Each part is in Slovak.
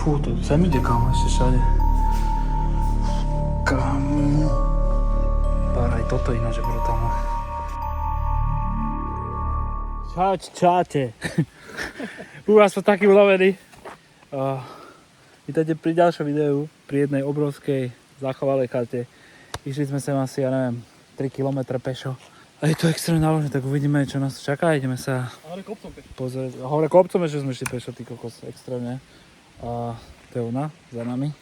Fú, to sem ide kámo ešte všade. Kámo. Pár aj toto ináč je brutálne. Čaute. U vás som taký ulovený. Vítajte pri ďalšom videu, pri jednej obrovskej zachovalej chate. Išli sme sem asi, ja neviem, 3 km pešo. A je to extrémne náročné, tak uvidíme, čo nás čaká. Ideme sa pozrieť. Hore kopcom, že sme šli pešo, ty kokos, extrémne. A to je ona, za nami.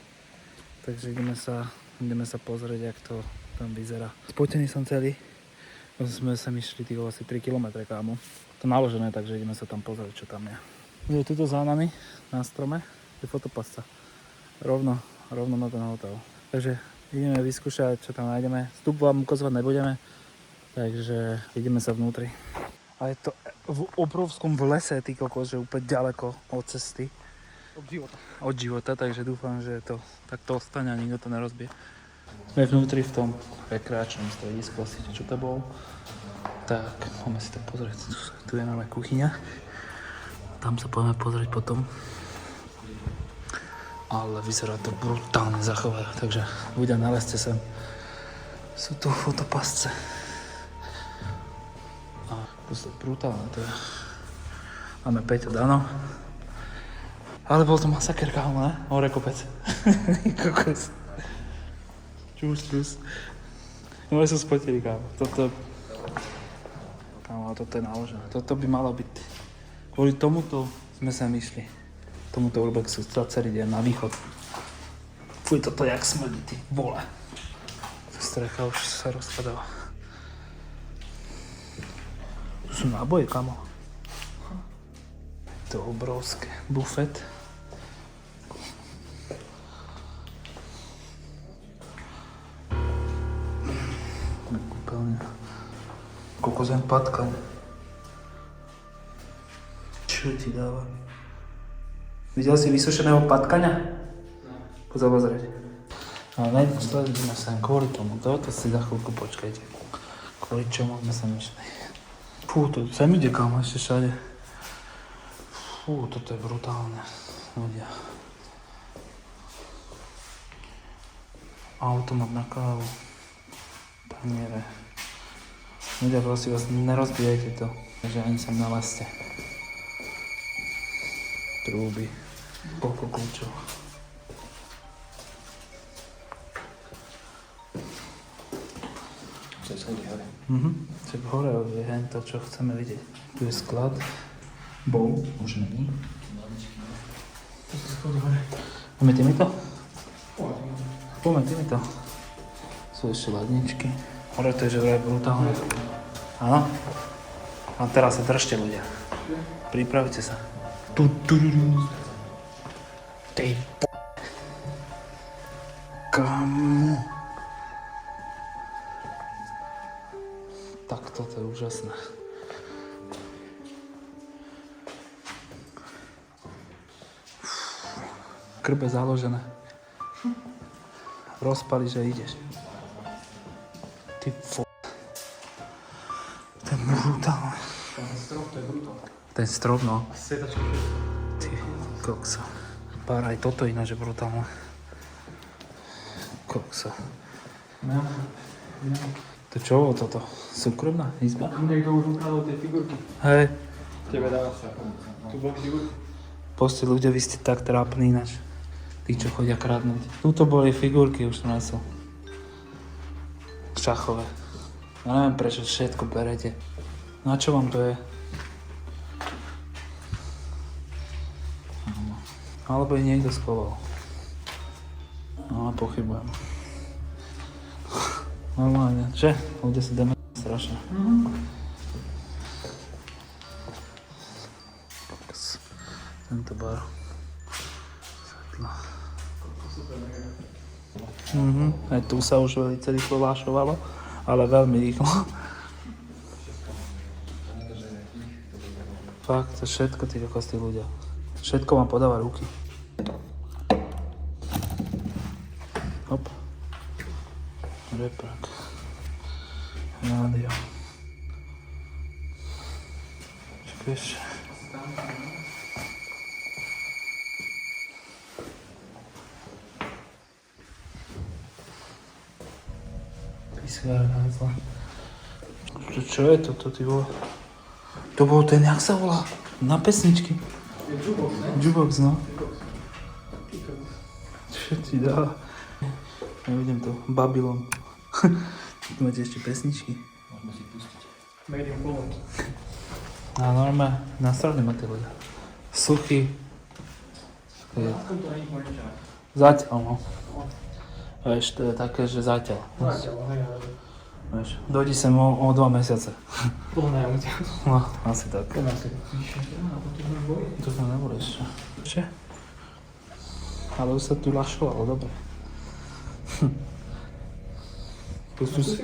Takže ideme sa pozrieť, jak to tam vyzerá. Spotený som celý. Sme sa išli asi 3 km, kámo. To naložené, takže ideme sa tam pozrieť, čo tam je. Je tuto za nami, na strome, je fotopasca. Rovno na ten hotel. Takže ideme vyskúšať, čo tam nájdeme. Vstup vám ukazovať nebudeme, takže ideme sa vnútri. A je to v obrovskom lese, ty kokos, že úplne ďaleko od cesty. Od života, takže dúfam, že to takto ostane a nikto to nerozbije. Sme vnútri v tom rekreačnom stredisku, asi čo to bol. Tak, poďme si to pozrieť. Tu je máme kuchyňa. Tam sa poďme pozrieť potom. Ale vyzerá to brutálne zachové, takže ľudia, nalezte sem. Sú tu fotopasce. A to je brutálne, to je. Máme Peťo Dano. Ale bol to masaker, kámo, ne? Hore kopec. Kokos. Čus. Moje sú spotili, kámo. Toto je naložené. Toto by malo byť. Kvôli tomuto sme sa myšli. Tomuto urbexu celý deň na východ. Fuj, toto jak smrdí, ty vole. Ta strecha už sa rozpadáva. Tu sú náboje, kámo. To je obrovské. Bufet. Kúpeľňa. Kokozem patkaň. Čo ti dáva? Videl si vysušeného patkaňa? Poď sa pozrieť. Ale nejdeme sem kvôli tomu. Toto si za chvíľku počkajte. Kvôli čomu sme sa myšli. Fú, to sem ide kámo ešte všade. Fú, toto je brutálne. Ľudia. Automat na kávu. Taniere. Ľudia, prosím vás, nerozbijajte to. Takže ani sem nalezte. Trúby. Koľko kľúčov. Čo sa ide hore? Tak hore je to, čo chceme vidieť. Tu je sklad. Bol. Už není. Poďme týmito? Poďme týmito. Sú ešte ladničky. Hore to je, že vraj brutálne. Áno? A teraz sa držte, ľudia. Pripravte sa. Tej Kamu. Tak toto je úžasné. Krbe založené. Rozpali, že ideš. Ty to je brutálne. Ten strop, to je brutálne. Ten strop, no. Sedačka. Ty kokso. Pár aj toto ináč je brutálne. Kokso. No. To čo bolo toto? Súkromná izba? Niekto už ukradol tie figurky. Hej. Tebe dáva sa. Tu boli figurky. Proste ľudia, vy ste tak trápni ináč. Tí, čo chodia kradnúť. Tuto boli figurky, už som nesol. Šachové. Ja neviem, prečo všetko berete. Na čo vám to je? Alebo ich niekto schoval. No, pochybujem. Normálne, že? Ľudia sa dáme strašne. Tento bar. Svetlo. Aj tu sa už veľmi rýchlo vášovalo, ale veľmi rýchlo. Fakt, to všetko tí kokostí ľudia. Všetko vám podáva ruky. Hop. Reprak. Rádio. Čakaj ešte. Vyschádza. Čo je toto, ty vole? To bol ten, jak sa volá? Na pesničky. Je jukebox, ne? Jukebox, no. Jukebox. Čo ti dá? Nevidím to. Babylon. Tu máte ešte pesničky. Môžeme si pustiť. Made in Poland. A normálne, na strane ma tie ľudia. Suchý. Aspoň to není moničák. Zatiaľ, no. Vieš, to je také, že zatiaľ. Zatiaľ, hej, ale... Vieš, dojdi sem o 2 mesiace. Plné auto. No, asi tak. To nás je. A potom sme boli. To sme neboli ešte. Ešte? Ale už sa tu lašovalo, dobre. Pustu si.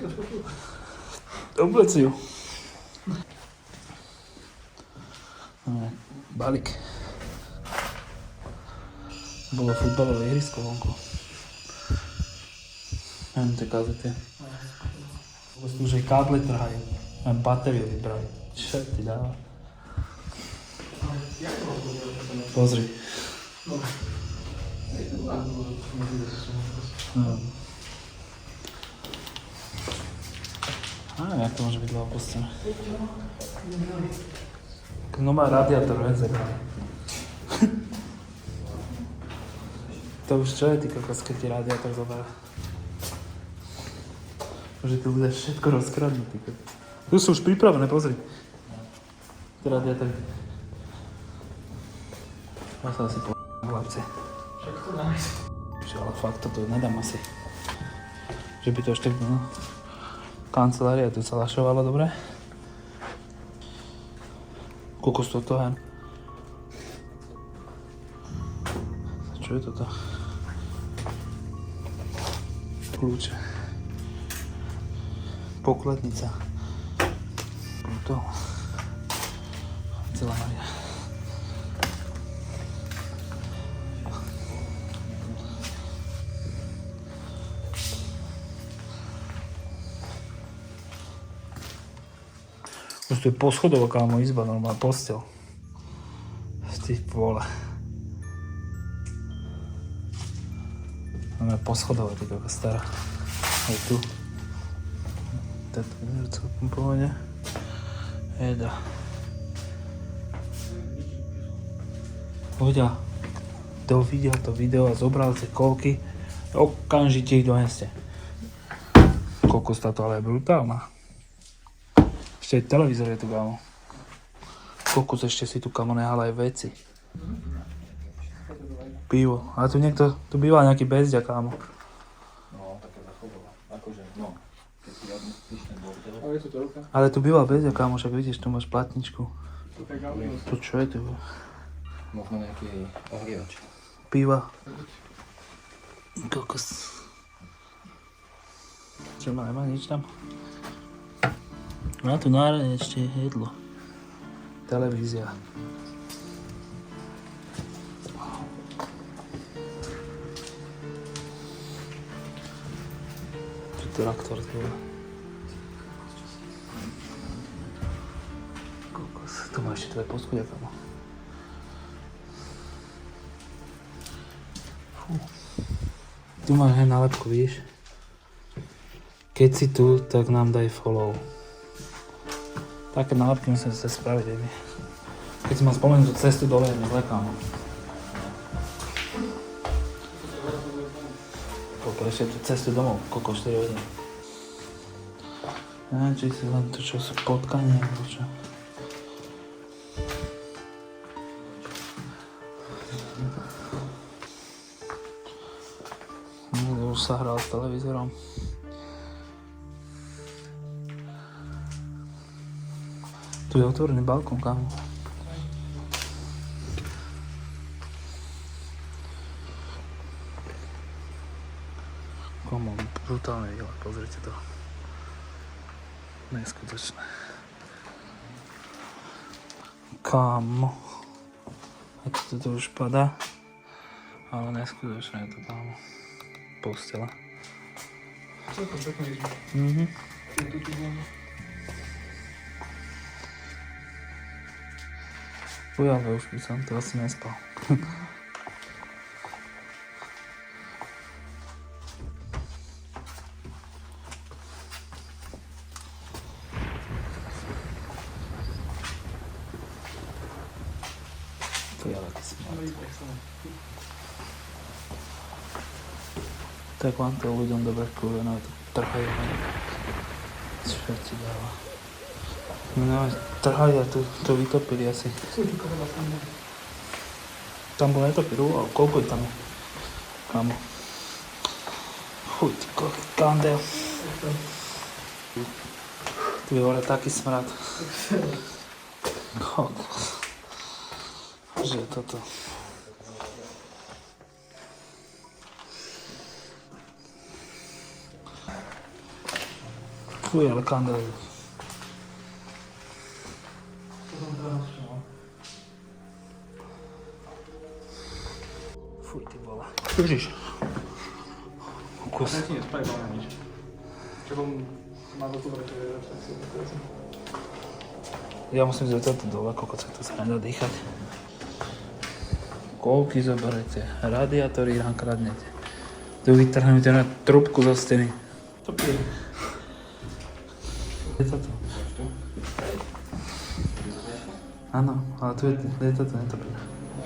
Obleci ju. Balík. Bolo futbalové ihrisko vonku. Neviem, tie kazety. Už aj káble trhajú. Aj batériu vybrali. Čo ti dáva? Pozri. Jak to môže byť dlho pustené? No má radiátor, venze. To už čo je, ty kokos, keď ti radiátor zoberá? Že tu bude všetko rozkradnú, ty kokos. Tu sú už pripravené, pozri. Tie radiátory. Ja sa asi v hlavce. Však to nájsť. Ale fakt, toto nedám asi. Že by to ešte, no. Kancelária, tu sa lašovalo, dobre? Kokos toto hen. Čo je toto? Kľúče. Pokladnica. To. Celá Maria. Už tu je poschodová, kámo, izba, normálna postel. Ty vole. Máme poschodová, ty taká stará. Aj tu. Toto je celkom pohode. Jeda. Ľudia, kto videl to video a zobral tie kolky, okamžite ich doneste. Kokos táto ale je brutálna. Ešte aj televízor je tu, kámo. Kokos, ešte si tu, kámo, nehal aj veci. Pivo. A tu niekto, tu býva nejaký bezďa, kámo. No, také zachovala. Akože, no. Keď si odmyslíš ten bordel. Ale je tu toľka. Ale tu býva bezďa, kámo, však vidíš, tu máš platničku. To tak ale... Tu čo je tu? Možno nejaký ohrievač. Piva. Kokos. Čo má, nemá nič tam? A tu náraň ešte jedlo. Televízia. Tu traktor, tu je. Kokos, tu má ešte tvoje poschodia, kamo. Tu máš aj nálepku, vidíš? Keď si tu, tak nám daj follow. Také nálepky musím sa spraviť aj my. Keď si mal spomenúť tú cestu dole, je zle, kámo. Koko, ešte tú cestu domov, koko 4 hodiny. Neviem, či si len to, čo sú potkania, alebo čo. Už sa hral s televízorom. Tu je otvorený balkón, kámo. Komo, brutálne výhľad, pozrite to. Neskutočné. Kámo. A toto už padá. Ale neskutočné je to, kámo. Postela. Co to pekne izba? Tu bolo. Ujale, už by som to asi nespal. ale ty smrad. Tak vám to ľuďom dobre kúrené, to trhajú. Čo ti dáva? No, trhajú a to vytopili asi. Tam bol netopil, ale koľko je tam? Kamo. Fuj, ty koľko kandel. Tu je hore taký smrad. Kokos. Že je toto. Fuj, ale kandel. Fuj, ty vole. Ježiš. Kus. Ja ti nespravím na nič. Čo mám má do toho, že je veci. Ja musím zrieť toto dole, koľko sa to sa nedá dýchať. Kolky zoberete, radiátory nám kradnete. Tu vytrhnete na trúbku zo steny. To pije. Je toto? Áno, ale tu je toto netopí.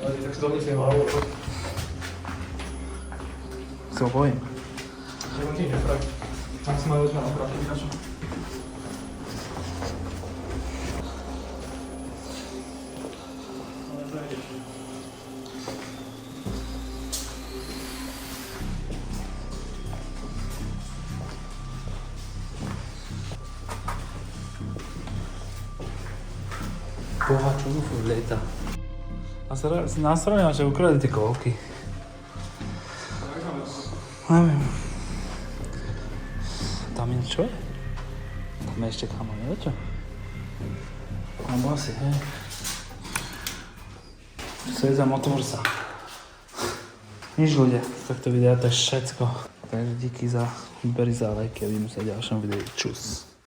Ale tak si donesiem hlavu. Se ho bojím. Ja mám tým nefrak. Tam si majú ležať na práci, načo? Ale zajdeš. Boha, čo tu furt lieta? Následne, že ukradli tie kolky. Neviem. Tam je čo je? Tam je ešte kamo, nevie čo? Alebo asi, hej. Svet za motorsa. Nič ľudia, z tohto videa to je všetko. Takže díky za výbery, za lajky a vidíme sa v ďalšom videu. Čus.